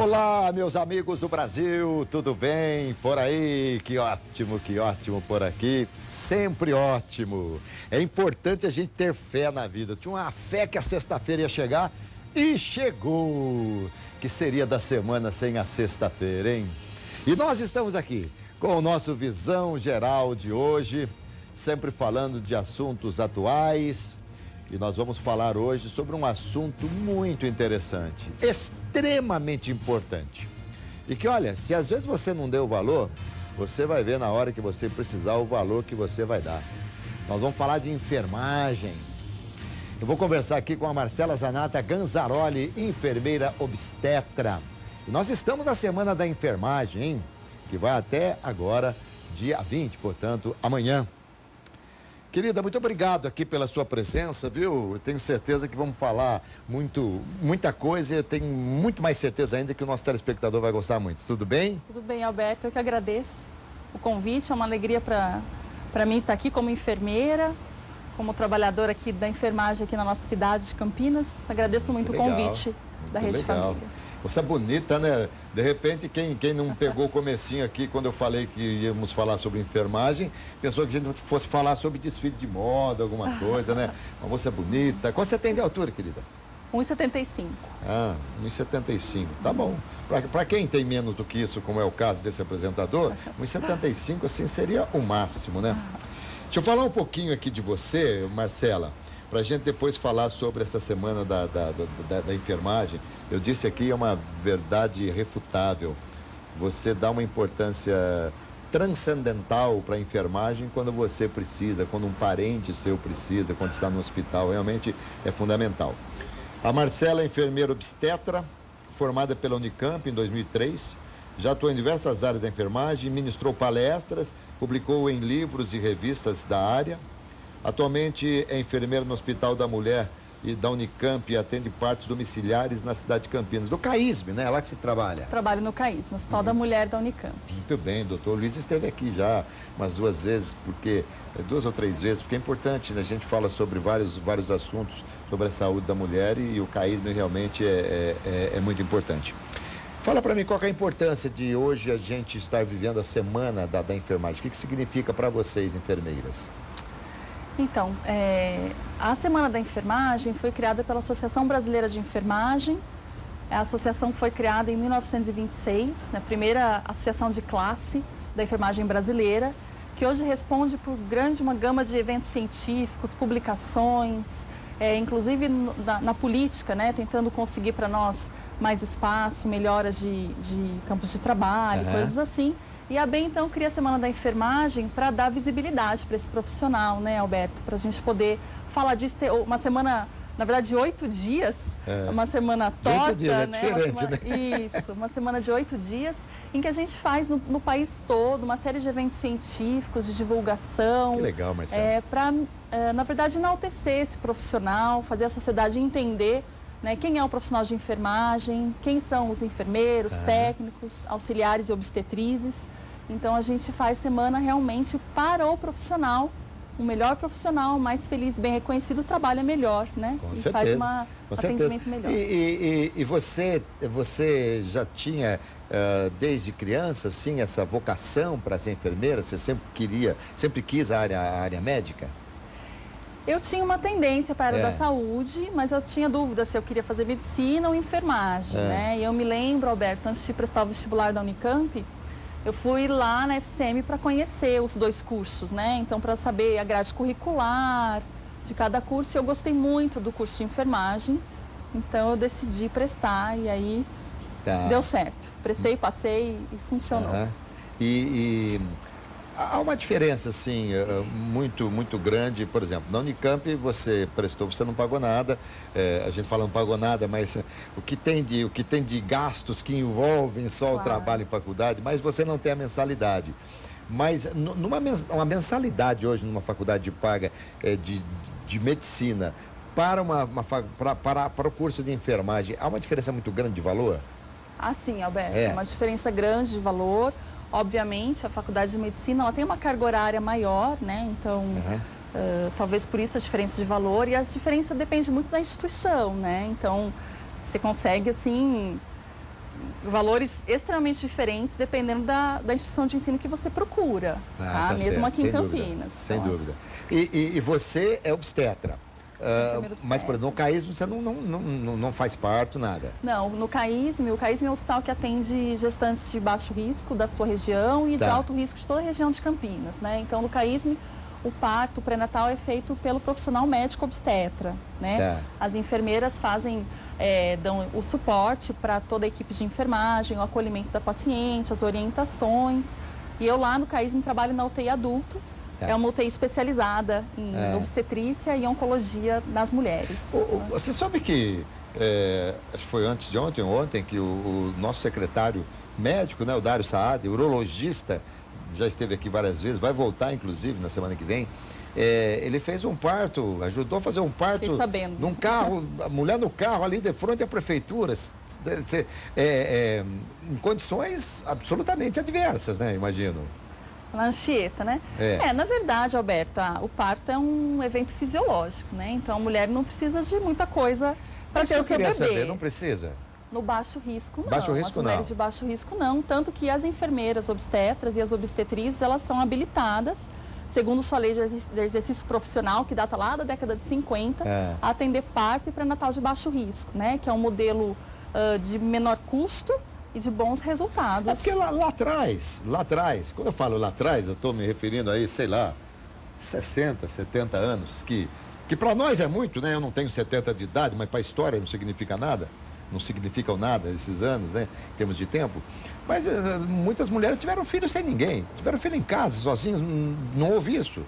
Olá, meus amigos do Brasil, tudo bem por aí? Que ótimo por aqui, sempre ótimo. É importante a gente ter fé na vida. Tinha uma fé que a sexta-feira ia chegar e chegou. Que seria da semana sem a sexta-feira, hein? E nós estamos aqui com o nosso Visão Geral de hoje, sempre falando de assuntos atuais. E nós vamos falar hoje sobre um assunto muito interessante, extremamente importante. E que, olha, se às vezes você não deu valor, você vai ver na hora que você precisar o valor que você vai dar. Nós vamos falar de enfermagem. Eu vou conversar aqui com a Marcela Zanata Ganzaroli, enfermeira obstetra. E nós estamos na Semana da Enfermagem, hein? Que vai até agora, dia 20, portanto, amanhã. Querida, muito obrigado aqui pela sua presença, viu? Eu tenho certeza que vamos falar muita coisa e eu tenho muito mais certeza ainda que o nosso telespectador vai gostar muito. Tudo bem? Tudo bem, Alberto. Eu que agradeço o convite. É uma alegria para mim estar aqui como enfermeira, como trabalhadora aqui da enfermagem aqui na nossa cidade de Campinas. Agradeço muito o convite da Rede Família. Você é bonita, né? De repente, quem não pegou o comecinho aqui, quando eu falei que íamos falar sobre enfermagem, pensou que a gente fosse falar sobre desfile de moda, alguma coisa, né? Uma moça bonita. Quanto você tem de altura, querida? 1,75. Ah, 1,75. Tá bom. Para quem tem menos do que isso, como é o caso desse apresentador, 1,75 assim seria o máximo, né? Deixa eu falar um pouquinho aqui de você, Marcela, para a gente depois falar sobre essa semana da enfermagem. Eu disse aqui, é uma verdade irrefutável. Você dá uma importância transcendental para a enfermagem quando você precisa, quando um parente seu precisa, quando está no hospital. Realmente é fundamental. A Marcela é enfermeira obstetra, formada pela Unicamp em 2003. Já atuou em diversas áreas da enfermagem, ministrou palestras, publicou em livros e revistas da área. Atualmente é enfermeira no Hospital da Mulher e da Unicamp e atende partos domiciliares na cidade de Campinas. Do CAISM, né? É lá que se trabalha. Trabalho no CAISM, Hospital da Mulher da Unicamp. Muito bem, doutor Luiz esteve aqui já umas duas ou três vezes, porque é importante, né? A gente fala sobre vários assuntos sobre a saúde da mulher e o CAISM realmente é muito importante. Fala para mim qual que é a importância de hoje a gente estar vivendo a semana da enfermagem. O que significa para vocês, enfermeiras? Então, a Semana da Enfermagem foi criada pela Associação Brasileira de Enfermagem. A associação foi criada em 1926, a primeira associação de classe da enfermagem brasileira, que hoje responde por uma gama de eventos científicos, publicações, inclusive na política, né, tentando conseguir para nós mais espaço, melhoras de campos de trabalho, coisas assim. E a ABEM, então, cria a Semana da Enfermagem para dar visibilidade para esse profissional, né, Alberto? Para a gente poder falar disso, ter uma semana, na verdade, de 8 dias, uma semana torta, 8 dias, né? Diferente, né? Isso, uma semana de 8 dias, em que a gente faz no país todo uma série de eventos científicos, de divulgação. Que legal, Marcelo. Para, na verdade, enaltecer esse profissional, fazer a sociedade entender, né, quem é o profissional de enfermagem, quem são os enfermeiros, técnicos, auxiliares e obstetrizes. Então, a gente faz semana realmente para o profissional, o melhor profissional, mais feliz, bem reconhecido, o trabalho é melhor, né? Com e certeza. faz um atendimento melhor. E você já tinha, desde criança, assim, essa vocação para ser enfermeira? Você sempre quis a área médica? Eu tinha uma tendência para a área da saúde, mas eu tinha dúvida se eu queria fazer medicina ou enfermagem, né? E eu me lembro, Alberto, antes de prestar o vestibular da Unicamp, eu fui lá na FCM para conhecer os dois cursos, né? Então, para saber a grade curricular de cada curso, eu gostei muito do curso de enfermagem, então eu decidi prestar e aí deu certo. Prestei, passei e funcionou. Há uma diferença, assim, muito grande. Por exemplo, na Unicamp você prestou, você não pagou nada. A gente fala não pagou nada, mas o que tem de gastos que envolvem só o trabalho em faculdade, mas você não tem a mensalidade. Mas uma mensalidade hoje numa faculdade paga de medicina para o curso de enfermagem, há uma diferença muito grande de valor? Ah, sim, Alberto. É uma diferença grande de valor. Obviamente, a faculdade de medicina ela tem uma carga horária maior, né? Então, talvez por isso a diferença de valor. E a diferença depende muito da instituição, né? Então, você consegue, assim, valores extremamente diferentes dependendo da instituição de ensino que você procura, tá? Mesmo certo, aqui em sem Campinas. Dúvida, sem Então, dúvida. E você é obstetra. Mas, por exemplo, no CAISM você não faz parto, nada? Não, no CAISM, o CAISM é um hospital que atende gestantes de baixo risco da sua região e de alto risco de toda a região de Campinas, né? Então, no CAISM, o parto pré-natal é feito pelo profissional médico obstetra, né? As enfermeiras dão o suporte para toda a equipe de enfermagem, o acolhimento da paciente, as orientações. E eu lá no CAISM trabalho na UTI adulto. É uma UTI especializada em obstetrícia e oncologia nas mulheres. Você sabe que, acho que foi antes de ontem, que o nosso secretário médico, né, o Dário Saad, urologista, já esteve aqui várias vezes, vai voltar inclusive na semana que vem. Ele fez um parto, ajudou a fazer um parto num carro, a mulher no carro ali de frente à prefeitura, em condições absolutamente adversas, né, imagino. Na Anchieta, né? Na verdade, Alberto, o parto é um evento fisiológico, né? Então a mulher não precisa de muita coisa para ter o seu bebê. Saber, não precisa? No baixo risco, não. Baixo risco, as mulheres de baixo risco, não. Tanto que as enfermeiras obstetras e as obstetrizes, elas são habilitadas, segundo sua lei de exercício profissional, que data lá da década de 50, a atender parto e pré-natal de baixo risco, né? Que é um modelo de menor custo e de bons resultados. Porque lá atrás, quando eu falo lá atrás, eu estou me referindo aí, sei lá, 60, 70 anos, que para nós é muito, né? Eu não tenho 70 de idade, mas para a história não significa nada. Não significam nada esses anos, né? Em termos de tempo. Mas muitas mulheres tiveram filho sem ninguém. Tiveram filho em casa, sozinhas. Não houve isso.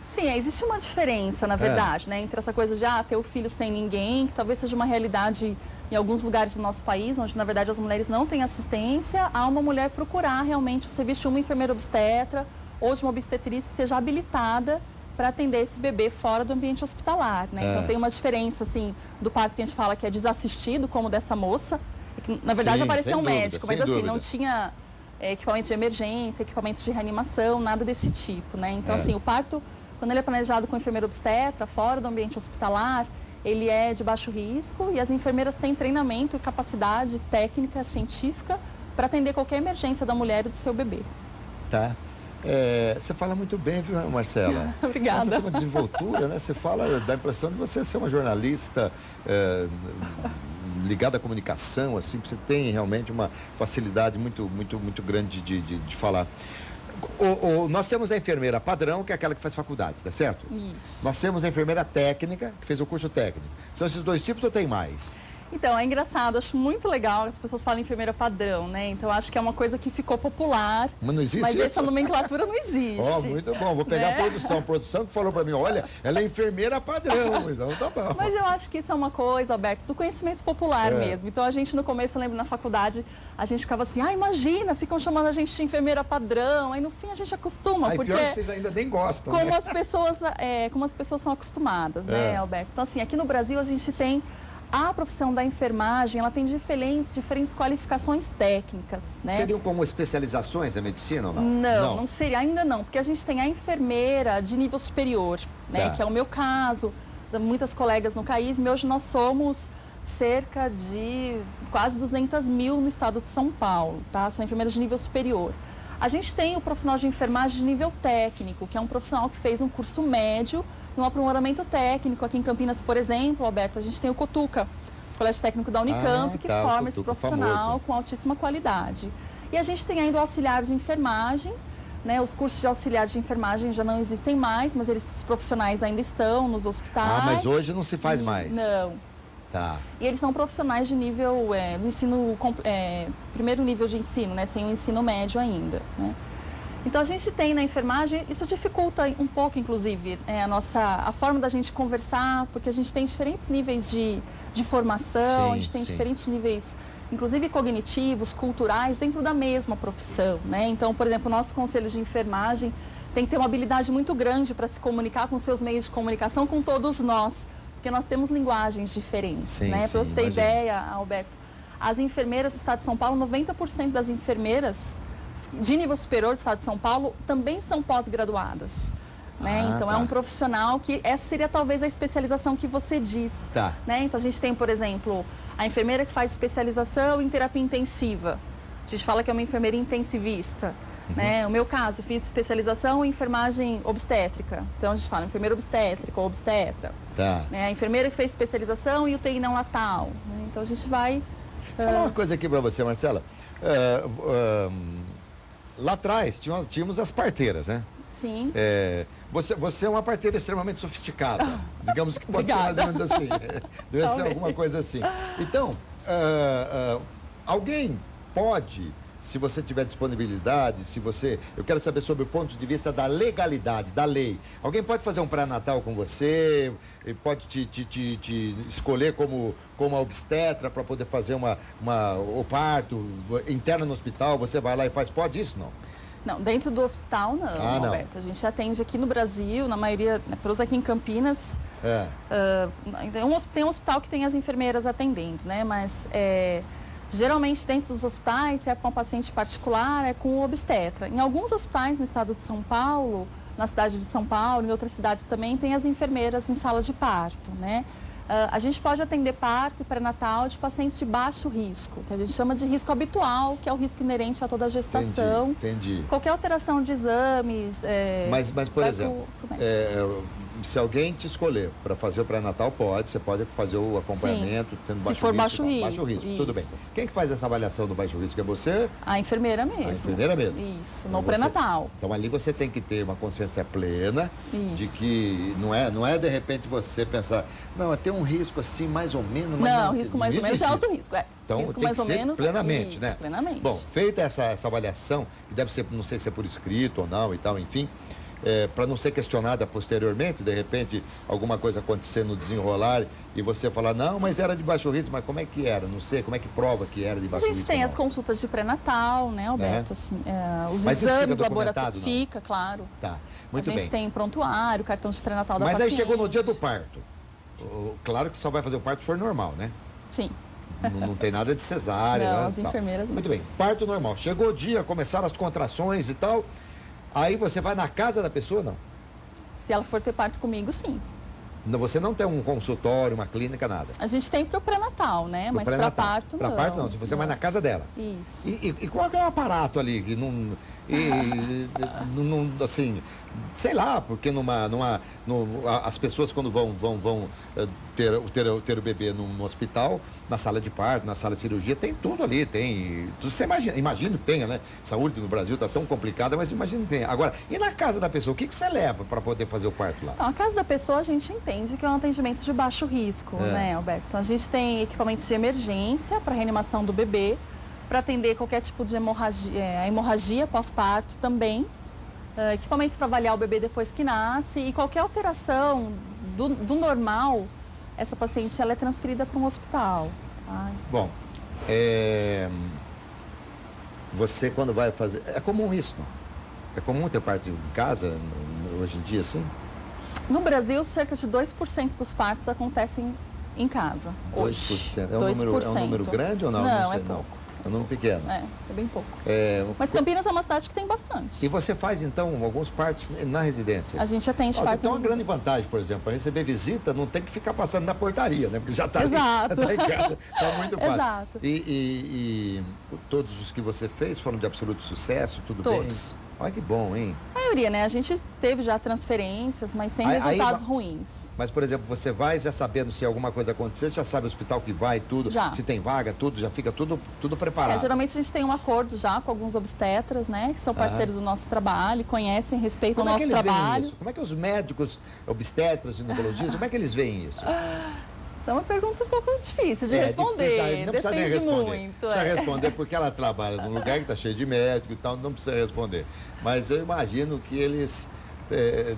Sim, existe uma diferença, na verdade, né? Entre essa coisa de ter o filho sem ninguém, que talvez seja uma realidade em alguns lugares do nosso país, onde, na verdade, as mulheres não têm assistência, há uma mulher procurar realmente o serviço de uma enfermeira obstetra ou de uma obstetriz que seja habilitada para atender esse bebê fora do ambiente hospitalar, né? Então tem uma diferença, assim, do parto que a gente fala que é desassistido, como dessa moça, que, na verdade, apareceu um médico, mas assim, não tinha equipamento de emergência, equipamento de reanimação, nada desse tipo, né? Então, assim, o parto, quando ele é planejado com enfermeira obstetra, fora do ambiente hospitalar, ele é de baixo risco e as enfermeiras têm treinamento e capacidade técnica, científica, para atender qualquer emergência da mulher e do seu bebê. Tá. Você fala muito bem, viu, Marcela? Obrigada. Você tem uma desenvoltura, né? Você fala, dá a impressão de você ser uma jornalista ligada à comunicação, assim, você tem realmente uma facilidade muito grande de falar. Nós temos a enfermeira padrão, que é aquela que faz faculdade, tá certo? Isso. Nós temos a enfermeira técnica, que fez o curso técnico. São esses dois tipos ou tem mais? Então, é engraçado, acho muito legal as pessoas falam enfermeira padrão, né? Então, acho que é uma coisa que ficou popular. Mas não existe mas isso? Essa nomenclatura não existe. Muito bom. Vou pegar a produção que falou para mim, olha, ela é enfermeira padrão, então tá bom. Mas eu acho que isso é uma coisa, Alberto, do conhecimento popular mesmo. Então, a gente no começo, eu lembro na faculdade, a gente ficava assim, imagina, ficam chamando a gente de enfermeira padrão. Aí no fim a gente acostuma, porque pior que vocês ainda nem gostam, como né? Como as pessoas são acostumadas, né, Alberto? Então, assim, aqui no Brasil a gente tem a profissão da enfermagem, ela tem diferentes qualificações técnicas, né? Seriam como especializações da medicina ou não? Não seria, ainda não, porque a gente tem a enfermeira de nível superior, né? Que é o meu caso, muitas colegas no CAISM. Hoje nós somos cerca de quase 200 mil no estado de São Paulo, tá? São enfermeiras de nível superior. A gente tem o profissional de enfermagem de nível técnico, que é um profissional que fez um curso médio e um aprimoramento técnico. Aqui em Campinas, por exemplo, Alberto, a gente tem o Cotuca, Colégio Técnico da Unicamp, que forma esse profissional famoso, com altíssima qualidade. E a gente tem ainda o auxiliar de enfermagem, né? Os cursos de auxiliar de enfermagem já não existem mais, mas esses profissionais ainda estão nos hospitais. Mas hoje não se faz mais? Não. Tá. E eles são profissionais de nível do ensino, primeiro nível de ensino, né, sem o ensino médio ainda, né? Então a gente tem na enfermagem, isso dificulta um pouco, inclusive, a forma da gente conversar, porque a gente tem diferentes níveis de formação, a gente tem diferentes níveis, inclusive cognitivos, culturais, dentro da mesma profissão, né? Então, por exemplo, o nosso conselho de enfermagem tem que ter uma habilidade muito grande para se comunicar com seus meios de comunicação, com todos nós, porque nós temos linguagens diferentes, né? Para você ter ideia, Alberto, as enfermeiras do estado de São Paulo, 90% das enfermeiras de nível superior do estado de São Paulo também são pós-graduadas. né? Então é um profissional que essa seria talvez a especialização que você diz. Tá. Né? Então a gente tem, por exemplo, a enfermeira que faz especialização em terapia intensiva. A gente fala que é uma enfermeira intensivista. Né? O meu caso, eu fiz especialização em enfermagem obstétrica. Então a gente fala enfermeira obstétrica ou obstetra. Tá. Né? A enfermeira que fez especialização em UTI neonatal. Né? Então a gente vai... Falar uma coisa aqui para você, Marcela. Lá atrás tínhamos as parteiras, né? Sim. Você é uma parteira extremamente sofisticada. Digamos que pode ser mais ou menos assim. Deve ser alguma coisa assim. Então, alguém pode, se você tiver disponibilidade, eu quero saber sobre o ponto de vista da legalidade, da lei. Alguém pode fazer um pré-natal com você, pode te escolher como a obstetra para poder fazer o parto interno no hospital, você vai lá e faz, pode isso, não? Não, dentro do hospital não, Roberto. A gente atende aqui no Brasil, na maioria, né, pelos aqui em Campinas. Tem um hospital que tem as enfermeiras atendendo, né? Mas geralmente dentro dos hospitais, se é com um paciente particular, é com o obstetra. Em alguns hospitais no estado de São Paulo, na cidade de São Paulo, em outras cidades também, tem as enfermeiras em sala de parto, né? A gente pode atender parto e pré-natal de pacientes de baixo risco, que a gente chama de risco habitual, que é o risco inerente a toda a gestação. Entendi. Qualquer alteração de exames... Mas por exemplo, se alguém te escolher para fazer o pré-natal, você pode fazer o acompanhamento, tendo baixo risco. Se for baixo risco, tudo bem. Quem que faz essa avaliação do baixo risco? É você? A enfermeira mesmo. A enfermeira mesmo. Isso, no pré-natal. Então ali você tem que ter uma consciência plena de que não é de repente você pensar, não, tem um risco assim mais ou menos. Mas não, risco mais ou menos é alto risco. Então risco tem mais que ou ser menos, plenamente, isso, né? Plenamente. Bom, feita essa avaliação, que deve ser, não sei se é por escrito ou não e tal, enfim, para não ser questionada posteriormente, de repente alguma coisa acontecer no desenrolar e você falar, não, mas era de baixo risco, mas como é que era? Não sei, como é que prova que era de baixo risco? A gente tem as consultas de pré-natal, né, Alberto? Assim, os exames laboratórios. Fica, claro. Tá, muito bem. A gente tem prontuário, cartão de pré-natal da paciente. paciente. Mas aí chegou no dia do parto. Claro que só vai fazer o parto se for normal, né? Sim. Não tem nada de cesárea. Não, as enfermeiras não. Muito bem, parto normal. Chegou o dia, começaram as contrações e tal. Aí você vai na casa da pessoa, não? Se ela for ter parto comigo, sim. Você não tem um consultório, uma clínica, nada? A gente tem para o pré-natal, né? Mas para parto, não. Para parto, não. Se você vai na casa dela. Isso. E qual é o aparato ali? Que assim, sei lá, porque as pessoas quando vão ter o bebê no hospital, na sala de parto, na sala de cirurgia, tem tudo ali, você imagina que tenha, né? Saúde no Brasil está tão complicada, mas imagina que tenha. Agora, e na casa da pessoa, o que você leva para poder fazer o parto lá? Então, a casa da pessoa a gente entende que é um atendimento de baixo risco, né, Alberto? Então, a gente tem equipamentos de emergência para reanimação do bebê, para atender qualquer tipo de hemorragia pós-parto também, equipamento para avaliar o bebê depois que nasce e qualquer alteração do normal, essa paciente ela é transferida para um hospital. Bom, você quando vai fazer... É comum isso, não? É comum ter parto em casa, hoje em dia, assim? No Brasil, cerca de 2% dos partos acontecem em casa, hoje. 2%? É um número grande ou não? Não, é pouco. É um número pequeno. É bem pouco. Mas Campinas é uma cidade que tem bastante. E você faz, então, alguns partos na residência? A gente atende partos. Então, uma grande vantagem, por exemplo, para receber visita, não tem que ficar passando na portaria, né? Porque já está em casa, está muito fácil. Exato. E todos os que você fez foram de absoluto sucesso, tudo bem? Todos. Olha que bom, hein? A maioria, né? A gente teve já transferências, mas sem resultados ruins. Mas, por exemplo, você vai já sabendo se alguma coisa acontecer, já sabe o hospital que vai, tudo, já. Se tem vaga, tudo, já fica tudo preparado. Geralmente a gente tem um acordo já com alguns obstetras, né? Que são parceiros do nosso trabalho, conhecem, respeitam o nosso trabalho. Como é que os médicos, obstetras, ginecologistas, como é que eles veem isso? Essa é uma pergunta um pouco difícil de responder. Depende muito. Não precisa responder porque ela trabalha num lugar que está cheio de médico e tal, não precisa responder. Mas eu imagino que eles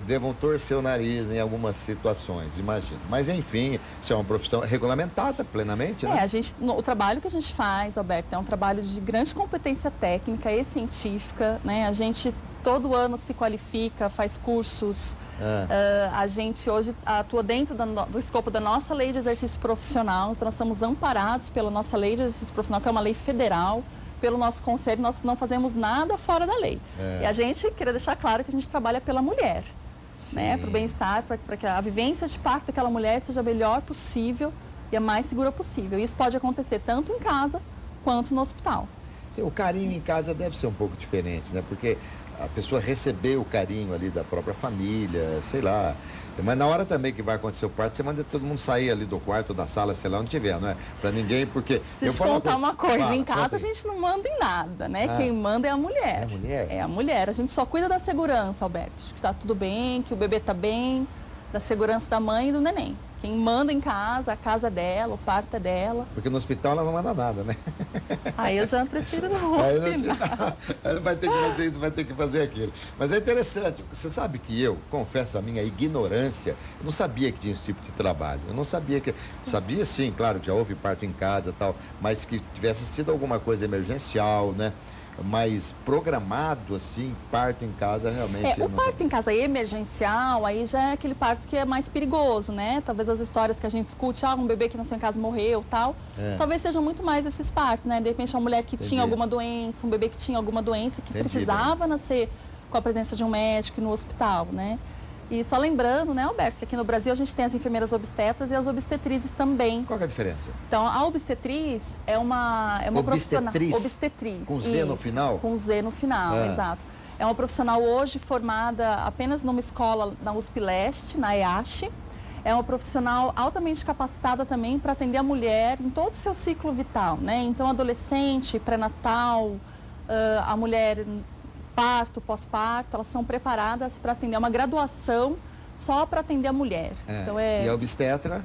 devam torcer o nariz em algumas situações, imagino. Mas, enfim, isso é uma profissão regulamentada plenamente, né? O trabalho que a gente faz, Alberto, é um trabalho de grande competência técnica e científica, né? A gente todo ano se qualifica, faz cursos. A gente hoje atua dentro do escopo da nossa lei de exercício profissional. Então, nós estamos amparados pela nossa lei de exercício profissional, que é uma lei federal. Pelo nosso conselho, nós não fazemos nada fora da lei. E a gente queria deixar claro que a gente trabalha pela mulher. né? Para o bem-estar, para que a vivência de parto daquela mulher seja a melhor possível e a mais segura possível. Isso pode acontecer tanto em casa quanto no hospital. Sim, o carinho em casa deve ser um pouco diferente, né? Porque a pessoa receber o carinho ali da própria família, sei lá. Mas na hora também que vai acontecer o parto, você manda todo mundo sair ali do quarto, da sala, sei lá, onde tiver, não é? Pra ninguém, porque... Preciso contar uma coisa, em casa a gente não manda em nada, né? Quem manda é a mulher. É a mulher? É a mulher. A gente só cuida da segurança, Alberto, de que tá tudo bem, que o bebê tá bem, da segurança da mãe e do neném. Quem manda em casa, a casa é dela, o parto é dela. Porque no hospital ela não manda nada, né? Aí eu já prefiro não opinar. Aí vai ter que fazer isso, vai ter que fazer aquilo. Mas é interessante, você sabe que eu, confesso a minha ignorância, eu não sabia que tinha esse tipo de trabalho. Eu não sabia que... Sabia sim, claro, que já houve parto em casa e tal, mas que tivesse sido alguma coisa emergencial, né? Mas programado, assim, parto em casa, realmente... O parto em casa emergencial, aí já é aquele parto que é mais perigoso, né? Talvez as histórias que a gente escute, um bebê que nasceu em casa morreu, tal. Talvez sejam muito mais esses partos, né? De repente, uma mulher que tinha alguma doença, um bebê que tinha alguma doença que precisava nascer com a presença de um médico no hospital, né? E só lembrando, né, Alberto, que aqui no Brasil a gente tem as enfermeiras obstetras e as obstetrizes também. Qual que é a diferença? Então, a obstetriz é uma profissional... Obstetriz. Com Z no final? Com Z no final, exato. É uma profissional hoje formada apenas numa escola na USP Leste, na EASH. É uma profissional altamente capacitada também para atender a mulher em todo o seu ciclo vital, né? Então, adolescente, pré-natal, a mulher... parto, pós-parto, elas são preparadas para atender uma graduação só para atender a mulher. Então, E a obstetra?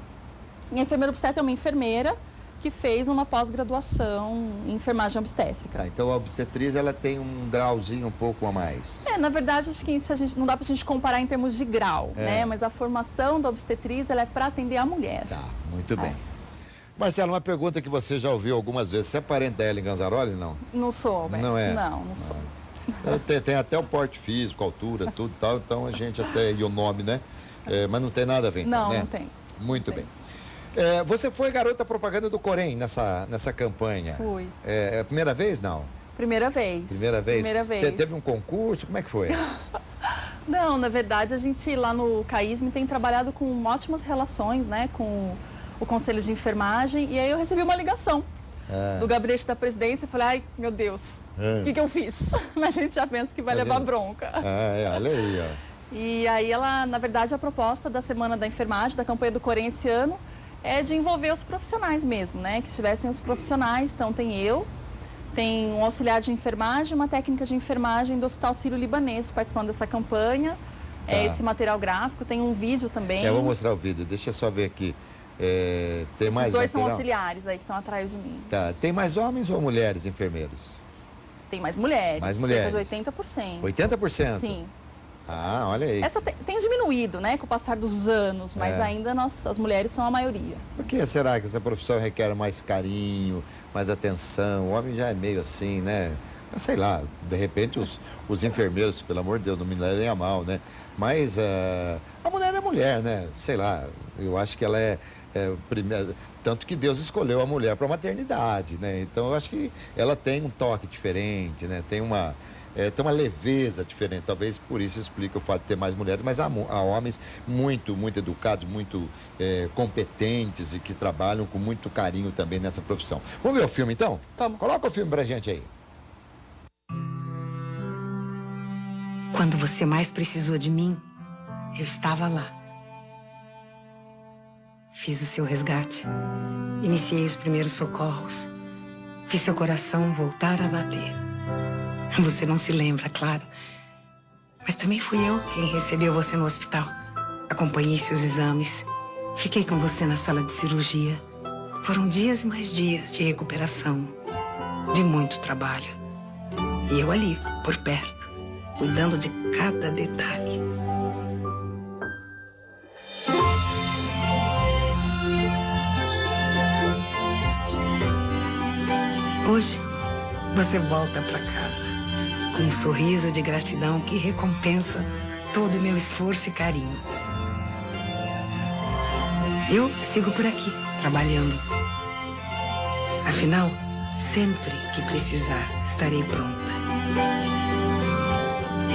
E a enfermeira obstetra é uma enfermeira que fez uma pós-graduação em enfermagem obstétrica. Tá, então a obstetriz ela tem um grauzinho um pouco a mais. Na verdade, acho que não dá para a gente comparar em termos de grau, né? Mas a formação da obstetriz ela é para atender a mulher. Tá, muito bem. Marcelo, uma pergunta que você já ouviu algumas vezes. Você é parente da Ellen Ganzaroli, não? Não sou, Alberto. Não é? Não sou. Tem até o porte físico, altura, tudo e tal, então a gente até... E o nome, né? Mas não tem nada a ver, então, né? Não tem. Muito bem. Você foi garota propaganda do Corém nessa campanha. Fui. É a primeira vez, não? Primeira vez. Primeira vez? Primeira vez. Teve um concurso? Como é que foi? Não, na verdade, a gente lá no CAISM tem trabalhado com ótimas relações, né? Com o Conselho de Enfermagem. E aí eu recebi uma ligação do gabinete da presidência. Eu falei, ai, meu Deus, o que eu fiz? A gente já pensa que vai levar bronca. Olha aí, ó. E aí ela, na verdade, a proposta da Semana da Enfermagem, da campanha do Corém esse ano, é de envolver os profissionais mesmo, né? Que tivessem os profissionais. Então tem eu, tem um auxiliar de enfermagem, uma técnica de enfermagem do Hospital Sírio-Libanês participando dessa campanha. Esse material gráfico, tem um vídeo também. Eu vou mostrar o vídeo, deixa eu só ver aqui. Tem mais Esses dois material? são auxiliares aí que estão atrás de mim. Tá. Tem mais homens ou mulheres enfermeiros? Tem mais mulheres. Mais mulheres. Cerca de 80%. 80%? Sim. Ah, olha aí. Essa tem diminuído, né, com o passar dos anos, mas ainda as mulheres são a maioria. Por que será que essa profissão requer mais carinho, mais atenção? O homem já é meio assim, né? Sei lá, de repente os enfermeiros, pelo amor de Deus, não me levem a mal, né? Mas a mulher é mulher, né? Sei lá, eu acho que ela tanto que Deus escolheu a mulher para a maternidade, né? Então eu acho que ela tem um toque diferente, né? Tem uma leveza diferente, talvez por isso explica o fato de ter mais mulheres, mas há homens muito, muito educados, muito competentes e que trabalham com muito carinho também nessa profissão. Vamos ver o filme então? Vamos. Coloca o filme pra gente aí. Quando você mais precisou de mim, eu estava lá. Fiz o seu resgate, iniciei os primeiros socorros, fiz seu coração voltar a bater. Você não se lembra, claro, mas também fui eu quem recebeu você no hospital. Acompanhei seus exames, fiquei com você na sala de cirurgia. Foram dias e mais dias de recuperação, de muito trabalho. E eu ali, por perto, cuidando de cada detalhe. Hoje, você volta para casa com um sorriso de gratidão que recompensa todo o meu esforço e carinho. Eu sigo por aqui, trabalhando. Afinal, sempre que precisar, estarei pronta.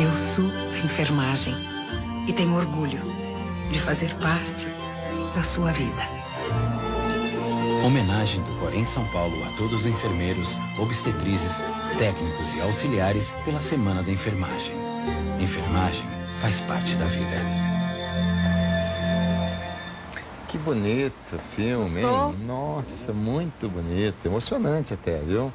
Eu sou a enfermagem e tenho orgulho de fazer parte da sua vida. Homenagem do Corém São Paulo a todos os enfermeiros, obstetrizes, técnicos e auxiliares pela Semana da Enfermagem. Enfermagem faz parte da vida. Que bonito filme, Gostou? hein? Nossa, muito bonito, emocionante até, viu?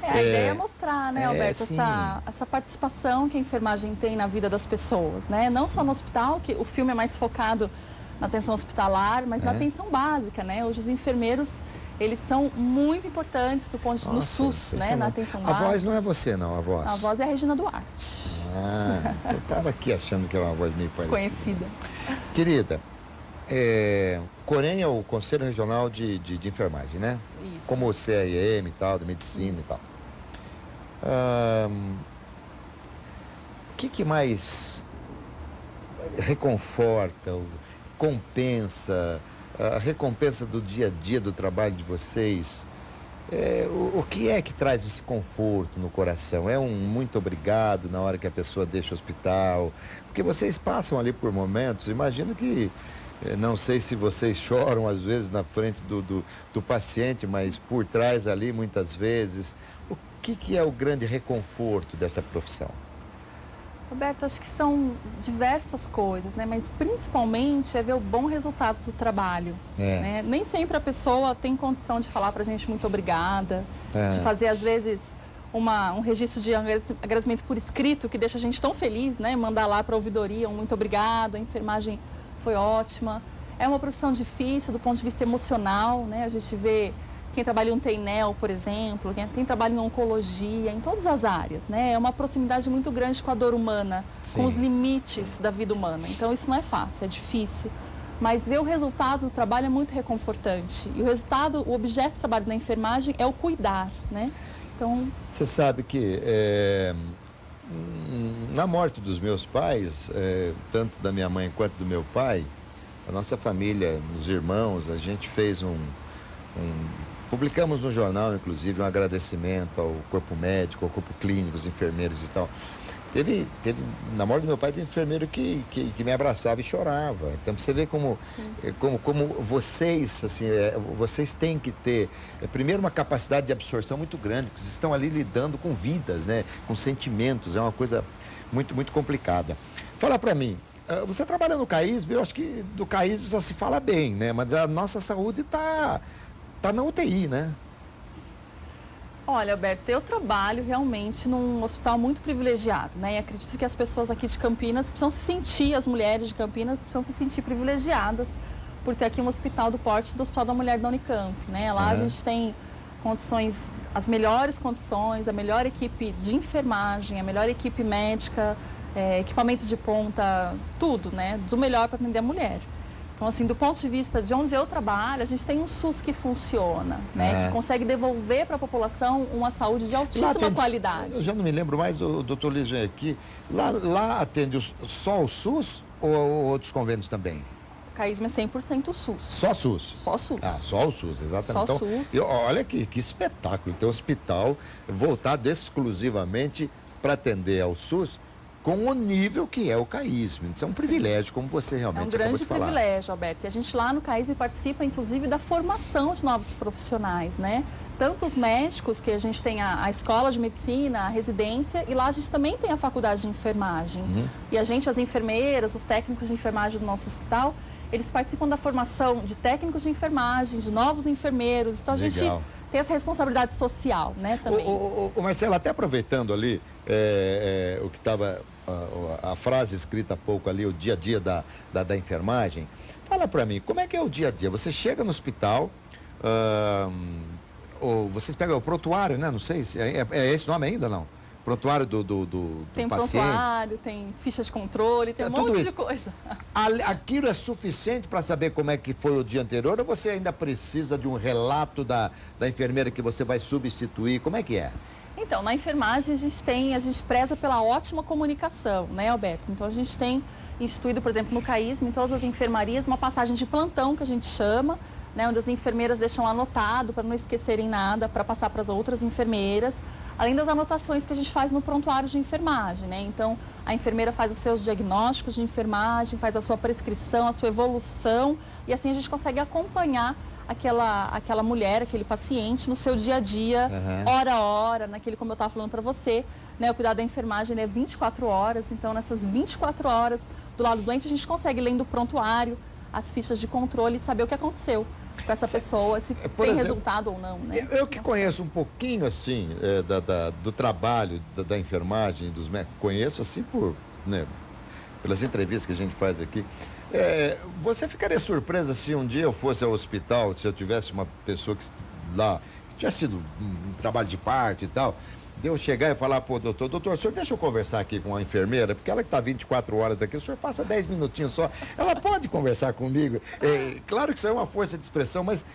A ideia é mostrar, né, Alberto, sim. essa participação que a enfermagem tem na vida das pessoas, né? Não só no hospital, que o filme é mais focado na atenção hospitalar, mas na atenção básica, né? Hoje os enfermeiros, eles são muito importantes do ponto de vista no SUS, né? Na atenção A básica. voz não é você, não, a voz. A voz é a Regina Duarte. Ah, eu tava aqui achando que era uma voz meio parecida. Conhecida. Querida, Corém é o Conselho Regional de Enfermagem, né? Isso. Como o CRM e tal, de medicina e tal. O que mais reconforta, compensa, a recompensa do dia a dia do trabalho de vocês? O que é que traz esse conforto no coração? É um muito obrigado na hora que a pessoa deixa o hospital? Porque vocês passam ali por momentos, imagino que, não sei se vocês choram às vezes na frente do paciente, mas por trás ali muitas vezes. O que é o grande reconforto dessa profissão? Roberto, acho que são diversas coisas, né? Mas principalmente é ver o bom resultado do trabalho. Né? Nem sempre a pessoa tem condição de falar pra gente muito obrigada, de fazer às vezes um registro de agradecimento por escrito que deixa a gente tão feliz, né? Mandar lá para a ouvidoria um muito obrigado, a enfermagem foi ótima. É uma profissão difícil do ponto de vista emocional, né? A gente vê quem trabalha em um TEINEL, por exemplo, quem trabalha em oncologia, em todas as áreas, né? É uma proximidade muito grande com a dor humana, com os limites da vida humana. Então isso não é fácil, é difícil. Mas ver o resultado do trabalho é muito reconfortante. E o objeto do trabalho da enfermagem é o cuidar, né? Então... Você sabe que na morte dos meus pais, tanto da minha mãe quanto do meu pai, a nossa família, os irmãos, a gente fez publicamos no jornal, inclusive, um agradecimento ao corpo médico, ao corpo clínico, os enfermeiros e tal. Na morte do meu pai, tem enfermeiro que me abraçava e chorava. Então, você vê como vocês, assim, vocês têm que ter, primeiro, uma capacidade de absorção muito grande, porque vocês estão ali lidando com vidas, né? Com sentimentos, é uma coisa muito, muito complicada. Fala pra mim, você trabalha no CAISB, eu acho que do CAISB já se fala bem, né? Mas a nossa saúde tá na UTI, né? Olha, Alberto, eu trabalho realmente num hospital muito privilegiado, né? E acredito que as pessoas aqui de Campinas precisam se sentir, as mulheres de Campinas precisam se sentir privilegiadas por ter aqui um hospital do porte do Hospital da Mulher da Unicamp, né? Lá a gente tem condições, as melhores condições, a melhor equipe de enfermagem, a melhor equipe médica, equipamentos de ponta, tudo, né? Do melhor para atender a mulher. Então, assim, do ponto de vista de onde eu trabalho, a gente tem um SUS que funciona, né? Que consegue devolver para a população uma saúde de altíssima qualidade. Eu já não me lembro mais, o doutor Luiz vem aqui. Lá atende só o SUS ou outros convênios também? O CAISM é 100% SUS. Só SUS? Só SUS. Ah, só o SUS, exatamente. Só então, SUS. Olha que espetáculo, ter um hospital voltado exclusivamente para atender ao SUS, com o nível que é o CAISM. Isso é um privilégio, como você realmente acabou de falar. É um grande privilégio, Alberto. E a gente lá no CAISM participa, inclusive, da formação de novos profissionais, né? Tanto os médicos, que a gente tem a escola de medicina, a residência, e lá a gente também tem a faculdade de enfermagem. E a gente, as enfermeiras, os técnicos de enfermagem do nosso hospital, eles participam da formação de técnicos de enfermagem, de novos enfermeiros. Então a gente tem essa responsabilidade social, né, também. O Marcelo, até aproveitando ali o que estava, a frase escrita há pouco ali, o dia a dia da enfermagem, fala para mim, como é que é o dia a dia? Você chega no hospital, ou vocês pegam o prontuário, né? Não sei se é esse nome ainda, não? Prontuário do tem paciente. prontuário, tem ficha de controle, tem um monte de coisa. Aquilo é suficiente para saber como é que foi o dia anterior ou você ainda precisa de um relato da enfermeira que você vai substituir? Como é que é? Então, na enfermagem a gente preza pela ótima comunicação, né, Alberto? Então a gente tem instituído, por exemplo, no CAISM, em todas as enfermarias, uma passagem de plantão que a gente chama, né, onde as enfermeiras deixam anotado para não esquecerem nada, para passar para as outras enfermeiras. além das anotações que a gente faz no prontuário de enfermagem, né? Então, a enfermeira faz os seus diagnósticos de enfermagem, faz a sua prescrição, a sua evolução, e assim a gente consegue acompanhar aquela mulher, aquele paciente no seu dia a dia, hora a hora, naquele, como eu estava falando para você, né? O cuidado da enfermagem é 24 horas, então nessas 24 horas do lado do doente a gente consegue, lendo o prontuário, as fichas de controle, saber o que aconteceu com essa pessoa, se tem resultado ou não, né? Eu que conheço um pouquinho, assim, do trabalho da enfermagem, dos médicos, conheço, assim, né, pelas entrevistas que a gente faz aqui. Você ficaria surpresa se um dia eu fosse ao hospital, se eu tivesse uma pessoa que lá, que tivesse sido um trabalho de parto e tal, de eu chegar e falar, pô, doutor, o senhor deixa eu conversar aqui com a enfermeira, porque ela que está 24 horas aqui, o senhor passa 10 minutinhos só, ela pode conversar comigo. Claro que isso é uma força de expressão, mas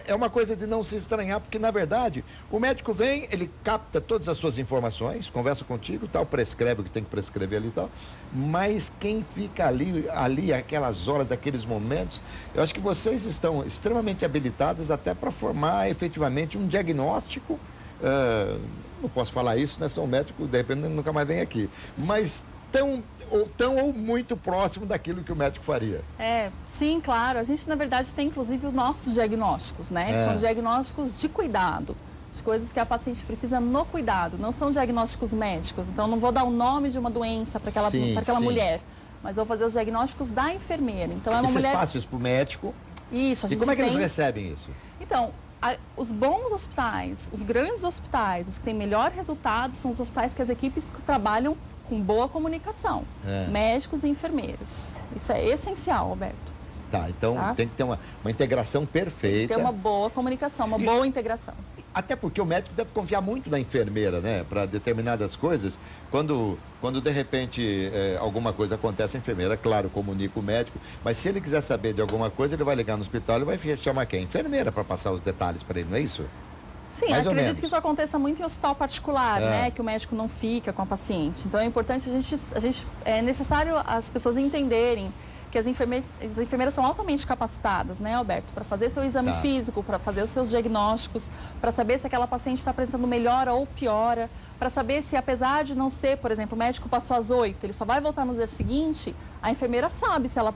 é uma coisa de não se estranhar, porque na verdade o médico vem, ele capta todas as suas informações, conversa contigo, tal, prescreve o que tem que prescrever ali e tal, mas quem fica ali aquelas horas, aqueles momentos, eu acho que vocês estão extremamente habilitadas até para formar efetivamente um diagnóstico. Não posso falar isso, né? Sou médico, de repente nunca mais venho aqui. Mas tão ou muito próximo daquilo que o médico faria. Sim, claro. A gente, na verdade, tem inclusive os nossos diagnósticos, né? Que são diagnósticos de cuidado, de coisas que a paciente precisa no cuidado. Não são diagnósticos médicos. Então, não vou dar o nome de uma doença para aquela mulher, mas vou fazer os diagnósticos da enfermeira. Então, é uma mulher... Vocês passam isso para o médico? Isso, a gente E como é que eles recebem isso? Então, os bons hospitais, os grandes hospitais, os que têm melhor resultado, são os hospitais que as equipes trabalham com boa comunicação. Médicos e enfermeiros. Isso é essencial, Roberto. Tá, então tem que ter uma integração perfeita. Tem que ter uma boa comunicação, uma boa integração. Até porque o médico deve confiar muito na enfermeira, né? Para determinadas coisas. Quando de repente alguma coisa acontece, a enfermeira, claro, comunica o médico. Mas se ele quiser saber de alguma coisa, ele vai ligar no hospital e vai chamar quem? A enfermeira para passar os detalhes para ele, não é isso? Sim, mais acredito que isso aconteça muito em hospital particular, né? Que o médico não fica com a paciente. Então é importante é necessário as pessoas entenderem que as enfermeiras são altamente capacitadas, né, Alberto, para fazer seu exame físico, para fazer os seus diagnósticos, para saber se aquela paciente está apresentando melhora ou piora, para saber se, apesar de não ser, por exemplo, o médico passou às 8, ele só vai voltar no dia seguinte, a enfermeira sabe se a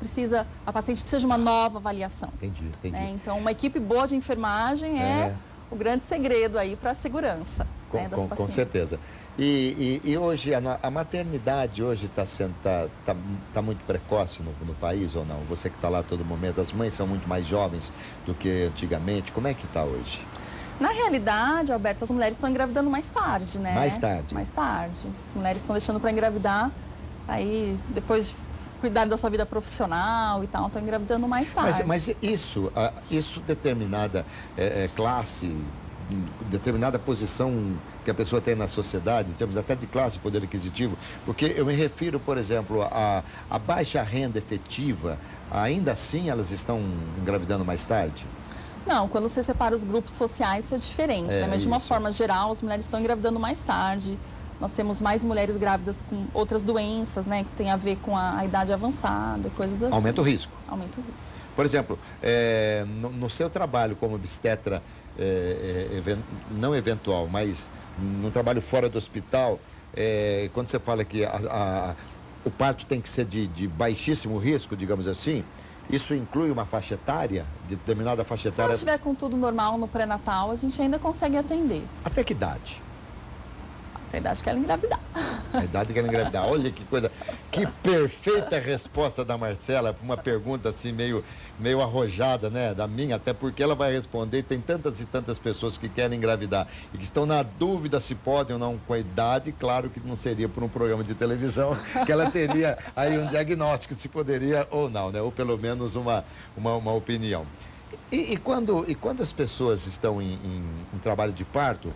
paciente precisa de uma nova avaliação. Entendi. Então, uma equipe boa de enfermagem é o grande segredo aí para a segurança das pacientes. Com certeza. E hoje, a maternidade hoje tá muito precoce no país ou não? Você que está lá a todo momento, as mães são muito mais jovens do que antigamente. Como é que está hoje? Na realidade, Alberto, as mulheres estão engravidando mais tarde, né? Mais tarde? Mais tarde. As mulheres estão deixando para engravidar, aí depois de cuidar da sua vida profissional e tal, estão engravidando mais tarde. Mas isso determinada classe, determinada posição que a pessoa tem na sociedade, em termos até de classe, poder aquisitivo, porque eu me refiro, por exemplo, a baixa renda efetiva, ainda assim elas estão engravidando mais tarde? Não, quando você separa os grupos sociais, isso é diferente, né? Mas de uma forma geral, as mulheres estão engravidando mais tarde. Nós temos mais mulheres grávidas com outras doenças, né? Que tem a ver com a idade avançada, coisas assim. Aumenta o risco. Aumenta o risco. Por exemplo, no seu trabalho como obstetra, não eventual, mas num trabalho fora do hospital, quando você fala que o parto tem que ser de baixíssimo risco, digamos assim, isso inclui uma faixa etária, determinada faixa etária? Se ela estiver com tudo normal no pré-natal, a gente ainda consegue atender. Até que idade? A idade que ela engravidar. A idade que ela engravidar. Olha que coisa, que perfeita resposta da Marcela para uma pergunta assim meio arrojada, né, da minha, até porque ela vai responder, tem tantas e tantas pessoas que querem engravidar e que estão na dúvida se podem ou não com a idade. Claro que não seria por um programa de televisão que ela teria aí um diagnóstico se poderia ou não, né, ou pelo menos uma opinião. E quando as pessoas estão em trabalho de parto,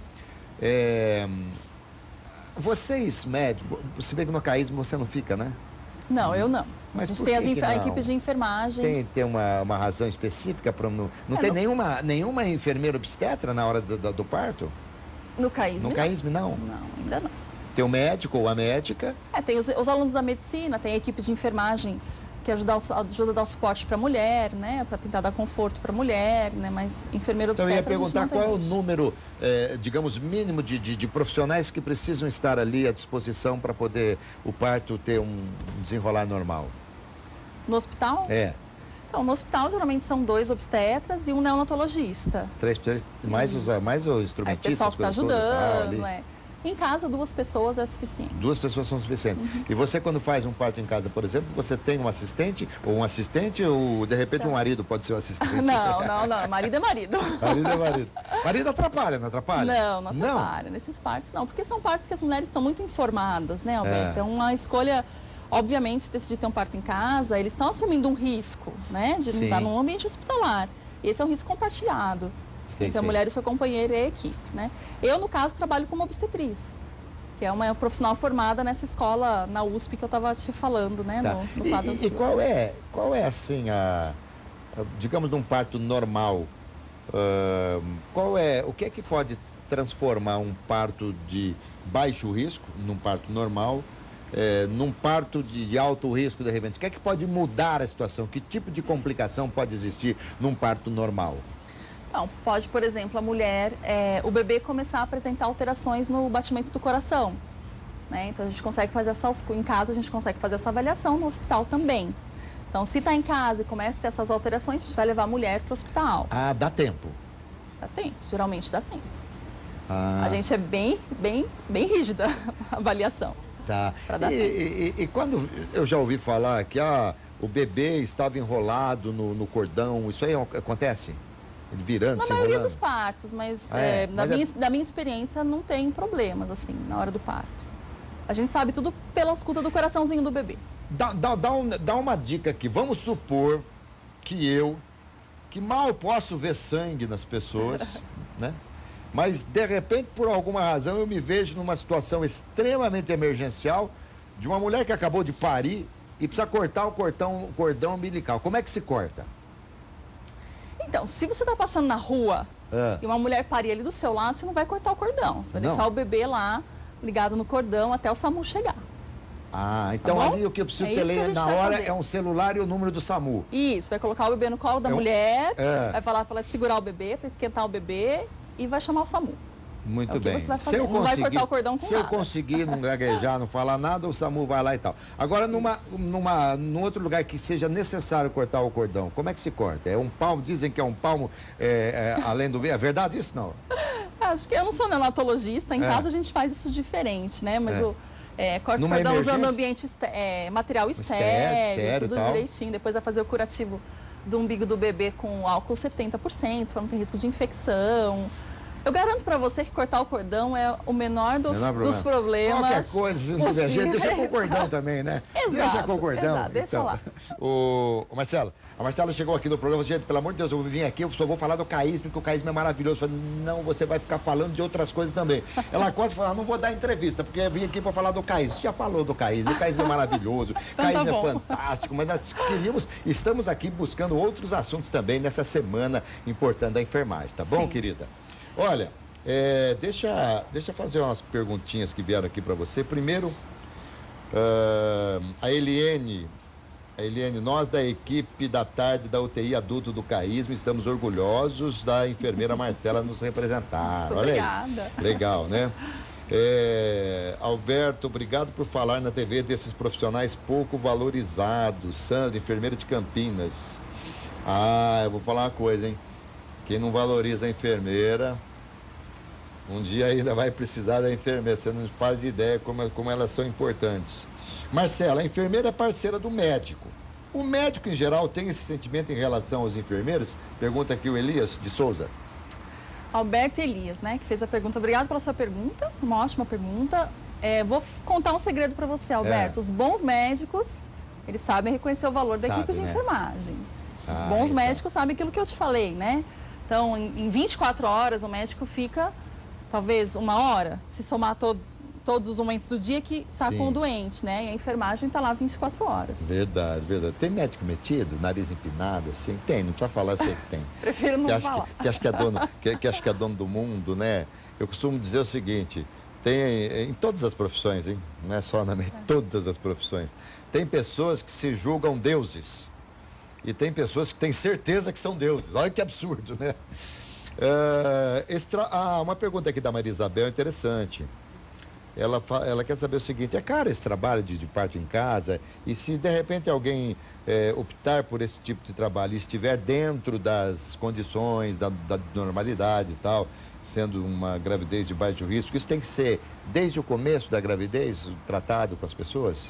vocês, médicos, se bem que no caísmo você não fica, né? Não, eu não. Mas a gente tem a equipe de enfermagem. Tem uma razão específica para não tem nenhuma enfermeira obstetra na hora do parto? No caísmo? No caísmo, não? Não, ainda não. Tem o médico ou a médica? Tem os alunos da medicina, tem a equipe de enfermagem, que ajuda a dar o suporte para a mulher, né? Para tentar dar conforto para a mulher, né? Mas enfermeiro Então, eu obstetra, ia perguntar qual é o hoje. número, digamos, mínimo de profissionais que precisam estar ali à disposição para poder o parto ter um desenrolar normal. No hospital? É. Então, no hospital, geralmente são 2 obstetras e um neonatologista. Mais o Aí o instrumentista, pessoal as que está coisas todas, ajudando, ali. Em casa, 2 pessoas é suficiente. 2 pessoas são suficientes. E você, quando faz um parto em casa, por exemplo, você tem um assistente ou de repente um marido pode ser um assistente? Não. Marido é marido. Marido é marido. Marido atrapalha, não atrapalha? Não atrapalha. Nesses partos, não. Porque são partos que as mulheres estão muito informadas, né, Alberto? É uma escolha, obviamente, decidir ter um parto em casa, eles estão assumindo um risco, né, de Sim. estar num ambiente hospitalar. Esse é um risco compartilhado. Sim, Então, a mulher e seu companheiro e a equipe, né? Eu, no caso, trabalho como obstetriz, que é uma profissional formada nessa escola, na USP, que eu estava te falando, né? Tá. No quadro E qual é assim, digamos, num parto normal, o que é que pode transformar um parto de baixo risco, num parto normal, num parto de alto risco, de repente? O que é que pode mudar a situação? Que tipo de complicação pode existir num parto normal? Então, pode, por exemplo, a mulher, o bebê começar a apresentar alterações no batimento do coração, né? Então, a gente consegue fazer em casa, a gente consegue fazer essa avaliação, no hospital também. Então, se está em casa e começa a ter essas alterações, a gente vai levar a mulher para o hospital. Ah, dá tempo? Dá tempo, geralmente dá tempo. Ah. A gente é bem rígida a avaliação. Tá. Pra dar E quando eu já ouvi falar que o bebê estava enrolado no cordão, isso aí acontece? Ele virando, Na se maioria enrolando? dos partos, mas, Mas da minha experiência não tem problemas, assim, na hora do parto. A gente sabe tudo pela escuta do coraçãozinho do bebê. Dá uma dica aqui. Vamos supor que mal posso ver sangue nas pessoas, né? Mas, de repente, por alguma razão, eu me vejo numa situação extremamente emergencial de uma mulher que acabou de parir e precisa cortar o cordão umbilical. Como é que se corta? Então, se você está passando na rua e uma mulher parir ali do seu lado, você não vai cortar o cordão. Você vai deixar o bebê lá, ligado no cordão, até o SAMU chegar. Ah, então Tá bom? ali o que eu preciso É ter isso que a ali gente na vai hora fazer. é um celular e o número do SAMU. Isso, vai colocar o bebê no colo da mulher, É. vai falar para ela segurar o bebê, para esquentar o bebê e vai chamar o SAMU. Muito É o que bem. você vai fazer. Não vai cortar o cordão com se eu nada. conseguir não gaguejar, não falar nada, o SAMU vai lá e tal. Agora, num outro lugar que seja necessário cortar o cordão, como é que se corta? É um palmo? Dizem que é um palmo além do... É verdade isso, não? Acho que eu não sou neonatologista, em casa a gente faz isso diferente, né? Mas corta o Numa cordão usando emergência? ambiente material estéreo, estéreo, tudo tal. direitinho. Depois vai fazer o curativo do umbigo do bebê com álcool 70%, para não ter risco de infecção. Eu garanto para você que cortar o cordão é o menor dos problemas. Qualquer coisa, se não tiver jeito, deixa com o cordão também, né? Exato, deixa com o cordão. exato, deixa lá. O Marcelo, a Marcela chegou aqui no programa, gente, pelo amor de Deus, eu vim aqui, eu só vou falar do caísmo, porque o caísmo é maravilhoso. Eu falei, não, você vai ficar falando de outras coisas também. Ela quase falou, não vou dar entrevista, porque eu vim aqui para falar do caísmo. Você já falou do caísmo, o caísmo é maravilhoso, o caísmo tá é bom. fantástico, mas nós estamos aqui buscando outros assuntos também nessa semana importante da enfermagem, tá bom, Sim. querida? Olha, deixa eu fazer umas perguntinhas que vieram aqui para você. Primeiro, a Eliane, nós da equipe da tarde da UTI adulto do caísmo estamos orgulhosos da enfermeira Marcela nos representar. Muito Olha aí. obrigada. Legal, né? Alberto, obrigado por falar na TV desses profissionais pouco valorizados. Sandra, enfermeira de Campinas. Eu vou falar uma coisa, hein? Quem não valoriza a enfermeira, um dia ainda vai precisar da enfermeira. Você não faz ideia como elas são importantes. Marcela, a enfermeira é parceira do médico. O médico, em geral, tem esse sentimento em relação aos enfermeiros? Pergunta aqui o Elias de Souza. Alberto Elias, né, que fez a pergunta. Obrigado pela sua pergunta, uma ótima pergunta. Vou contar um segredo para você, Alberto. Os bons médicos, eles sabem reconhecer o valor da equipe de enfermagem. Os bons médicos sabem aquilo que eu te falei, né? Então, em 24 horas, o médico fica, talvez, 1 hora, se somar todos os momentos do dia que está com o doente, né? E a enfermagem está lá 24 horas. Verdade, verdade. Tem médico metido, nariz empinado, assim? Tem, não precisa falar, sei que tem. Prefiro não falar. Que acho que é dono do mundo, né? Eu costumo dizer o seguinte, tem em todas as profissões, hein? Não é só todas as profissões. Tem pessoas que se julgam deuses. E tem pessoas que têm certeza que são deuses. Olha que absurdo, né? Uma pergunta aqui da Maria Isabel interessante. Ela quer saber o seguinte: é caro esse trabalho de parto em casa? E se de repente alguém optar por esse tipo de trabalho e estiver dentro das condições da normalidade e tal, sendo uma gravidez de baixo risco, isso tem que ser desde o começo da gravidez tratado com as pessoas?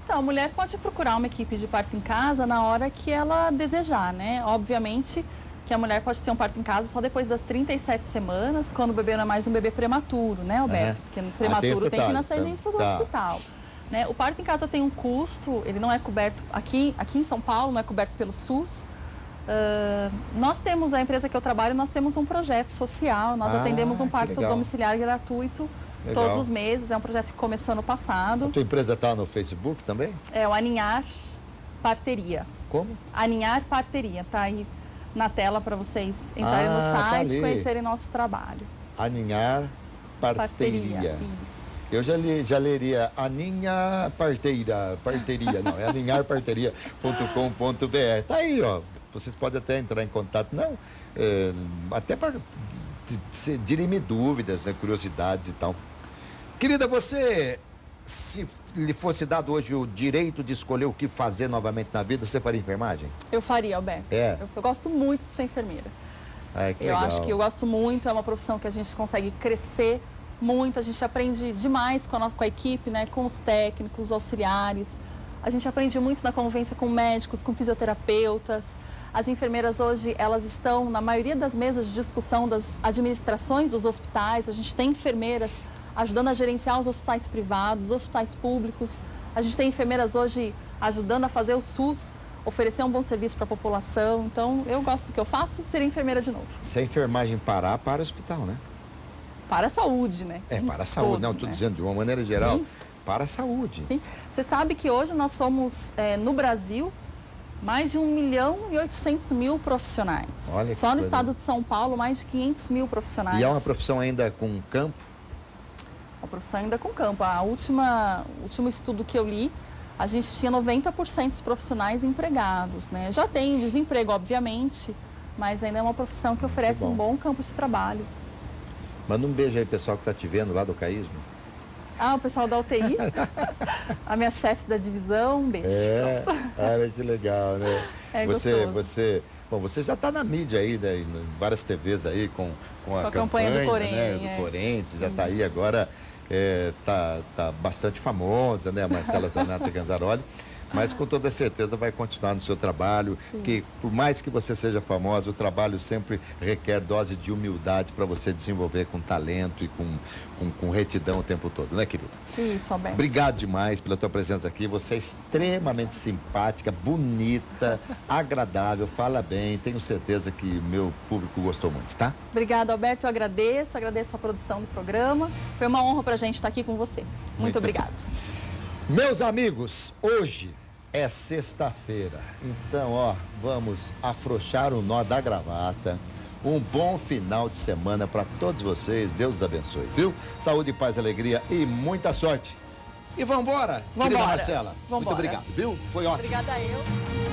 Então, a mulher pode procurar uma equipe de parto em casa na hora que ela desejar, né? Obviamente que a mulher pode ter um parto em casa só depois das 37 semanas, quando o bebê não é mais um bebê prematuro, né, Alberto? Porque no prematuro tem que nascer dentro do hospital. Né? O parto em casa tem um custo, ele não é coberto, aqui em São Paulo, não é coberto pelo SUS. Nós temos, a empresa que eu trabalho, nós temos um projeto social, nós atendemos um parto domiciliar gratuito. Legal. Todos os meses, é um projeto que começou no passado. A tua empresa está no Facebook também? É o Aninhar Parteria. Como? Aninhar Parteria, tá aí na tela para vocês entrarem no site e conhecerem nosso trabalho. Aninhar Parteria. Isso. Eu já leria Aninha Parteira, não, é aninharparteria.com.br. Tá aí, ó, vocês podem até entrar em contato, até para dirimir dúvidas, né, curiosidades e tal. Querida, você, se lhe fosse dado hoje o direito de escolher o que fazer novamente na vida, você faria enfermagem? Eu faria, Alberto. Eu gosto muito de ser enfermeira. Eu acho que eu gosto muito, é uma profissão que a gente consegue crescer muito, a gente aprende demais com a equipe, né, com os técnicos, os auxiliares. A gente aprende muito na convivência com médicos, com fisioterapeutas. As enfermeiras hoje, elas estão na maioria das mesas de discussão das administrações dos hospitais. A gente tem enfermeiras ajudando a gerenciar os hospitais privados, os hospitais públicos. A gente tem enfermeiras hoje ajudando a fazer o SUS, oferecer um bom serviço para a população. Então, eu gosto do que eu faço, seria enfermeira de novo. Se a enfermagem parar, para o hospital, né? Para a saúde, né? Para a saúde. Não, estou dizendo de uma maneira geral, Sim. Para a saúde. Sim. Você sabe que hoje nós somos, no Brasil, mais de 1.800.000 profissionais. Olha, só no estado de São Paulo, mais de 500.000 profissionais. E é uma profissão ainda com campo? Uma profissão ainda com campo. O último estudo que eu li, a gente tinha 90% dos profissionais empregados, né? Já tem desemprego, obviamente, mas ainda é uma profissão que oferece um bom campo de trabalho. Manda um beijo aí, pessoal que está te vendo lá do Caísmo. O pessoal da UTI, a minha chefe da divisão, um beijo. Olha que legal, né? Você já está na mídia aí, né, em várias TVs aí com a campanha do Corém, né, do Corém, você já está aí agora, tá bastante famosa, né, a Marcela Zanata Ganzaroli. Mas com toda certeza vai continuar no seu trabalho, que por mais que você seja famosa, o trabalho sempre requer dose de humildade para você desenvolver com talento e com retidão o tempo todo, né, querida? Isso, Alberto. Obrigado demais pela tua presença aqui, você é extremamente simpática, bonita, agradável, fala bem, tenho certeza que o meu público gostou muito, tá? Obrigada, Alberto, eu agradeço a produção do programa, foi uma honra pra gente estar aqui com você. Muito obrigada. Meus amigos, hoje é sexta-feira, então, vamos afrouxar o nó da gravata. Um bom final de semana para todos vocês, Deus os abençoe, viu? Saúde, paz, alegria e muita sorte. E vambora, querida Marcela. Vambora. Muito obrigado, viu? Foi ótimo. Obrigada a eu.